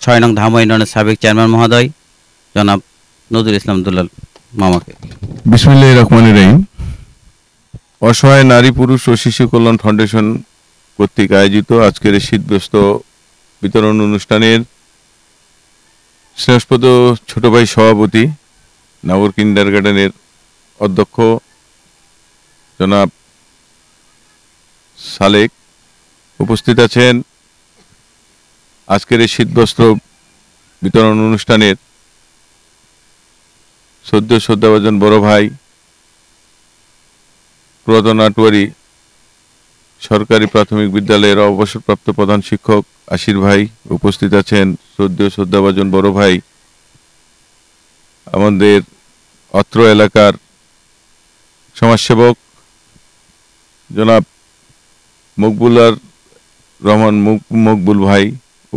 6 নং ধামা ইউনিয়নের সাবেক চেয়ারম্যান মহোদয় জনাব নজরুল ইসলাম দুলাল মামাকে। বিসমিল্লাহির রহমানির রহিম। অসহায় নারী পুরুষ ও শিশু কল্যাণ ফাউন্ডেশন কর্তৃক আয়োজিত আজকের এই শীতবস্ত্র বিতরণ অনুষ্ঠানের স্নেহস্পদ ছোট ভাই সভাপতি, নগর কিন্ডারগার্টেনের অধ্যক্ষ জনাব সালেক, উপস্থিত আছেন আজকের এই শীতবস্ত্র বিতরণ অনুষ্ঠানের শ্রদ্ধাভাজন বড় ভাই, পুরাতন আটোয়ারি সরকারি প্রাথমিক বিদ্যালয়ের অবসরপ্রাপ্ত প্রধান শিক্ষক আশির ভাই, উপস্থিত আছেন শ্রদ্ধাভাজন বড় ভাই আমাদের অত্র এলাকার সমাজসেবক জনাব মকবুলার রহমান মকবুল ভাই,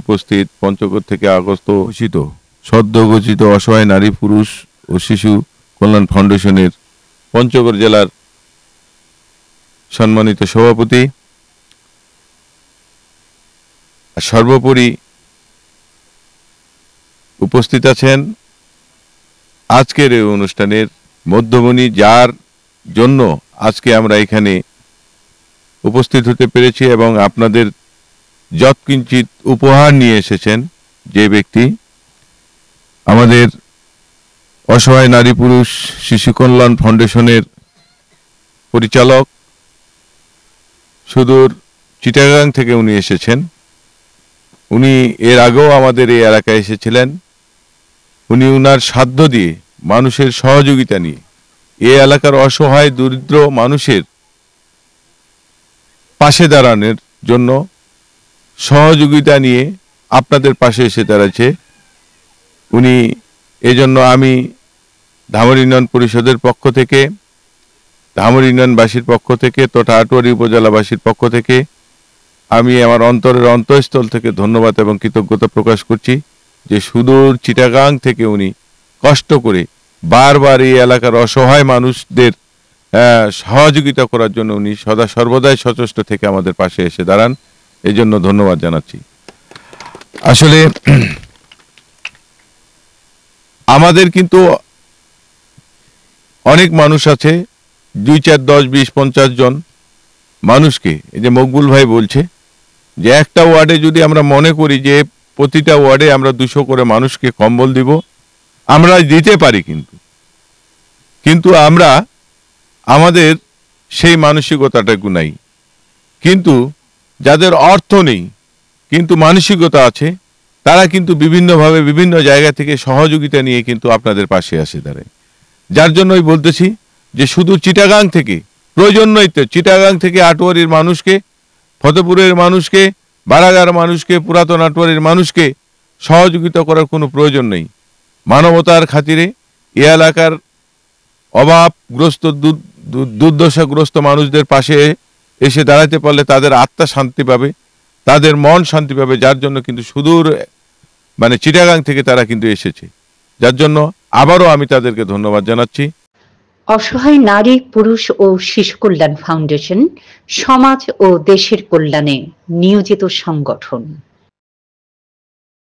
উপস্থিত পঞ্চগড় থেকে আগত ঘোষিত সদ্য ঘোষিত অসহায় নারী পুরুষ ও শিশু কল্যাণ ফাউন্ডেশনের পঞ্চগড় জেলার সম্মানিত সভাপতি। সর্বোপরি উপস্থিত আছেন আজকের এই অনুষ্ঠানের মধ্যমণি, যার জন্য আজকে আমরা এখানে উপস্থিত হতে পেরেছি এবং আপনাদের যৎকিঞ্চিত উপহার নিয়ে এসেছেন যে ব্যক্তি, আমাদের অসহায় নারী পুরুষ শিশু কল্যাণ ফাউন্ডেশনের পরিচালক, সুদূর চিটাগাং থেকে উনি এসেছেন। উনি এর আগেও আমাদের এই এলাকায় এসেছিলেন। উনি উনার সাধ্য দিয়ে, মানুষের সহযোগিতা নিয়ে, এই এলাকার অসহায় দরিদ্র মানুষের পাশে দাঁড়ানোর জন্য সহযোগিতা নিয়ে আপনাদের পাশে এসে দাঁড়াচ্ছে। উনি এজন্য আমি ধামর ইউনিয়ন পরিষদের পক্ষ থেকে, ধামর ইউনিয়নবাসীর পক্ষ থেকে তথা আটোয়ারি উপজেলাবাসীর পক্ষ থেকে আমি আমার অন্তরের অন্তঃস্থল থেকে ধন্যবাদ এবং কৃতজ্ঞতা প্রকাশ করছি যে সুদূর চিটাগাং থেকে উনি কষ্ট করে বারবার এই এলাকার অসহায় মানুষদের সহযোগিতা করার জন্য উনি সদা সর্বদাই সচেষ্ট থেকে আমাদের পাশে এসে দাঁড়ান। এই জন্য ধন্যবাদ জানাচ্ছি। আসলে আমাদের কিন্তু অনেক মানুষ আছে, 2, 4, 10, 20, 50 জন মানুষকে, এই যে মকবুল ভাই বলছে যে একটা ওয়ার্ডে যদি আমরা মনে করি যে প্রতিটা ওয়ার্ডে আমরা 200 করে মানুষকে কম্বল দিব, আমরা দিতে পারি, কিন্তু আমরা আমাদের সেই মানসিকতাটুকু নাই। কিন্তু যাদের অর্থ নেই কিন্তু মানসিকতা আছে, তারা কিন্তু বিভিন্নভাবে বিভিন্ন জায়গা থেকে সহযোগিতা নিয়ে কিন্তু আপনাদের পাশে আসে দাঁড়ায়। যার জন্যই বলতেছি যে শুধু চিটাগাং থেকে প্রয়োজন নয়, তো চিটাগাং থেকে আটোয়ারির মানুষকে, ফতেপুরের মানুষকে, বারাগার মানুষকে, পুরাতন আটোয়ারির মানুষকে সহযোগিতা করার কোনো প্রয়োজন নেই। মানবতার খাতিরে এ এলাকার অভাবগ্রস্ত দুর্দশাগ্রস্ত মানুষদের পাশে এসে দাঁড়াতে পারলে তাদের আত্মা শান্তি পাবে, তাদের মন শান্তি পাবে। যার জন্য কিন্তু সুদূর চিটাগাং থেকে তারা কিন্তু এসেছে, যার জন্য আবারও আমি তাদেরকে ধন্যবাদ জানাচ্ছি। অসহায় নারী পুরুষ ও শিশু কল্যাণ ফাউন্ডেশন সমাজ ও দেশের কল্যাণে নিয়োজিত সংগঠন।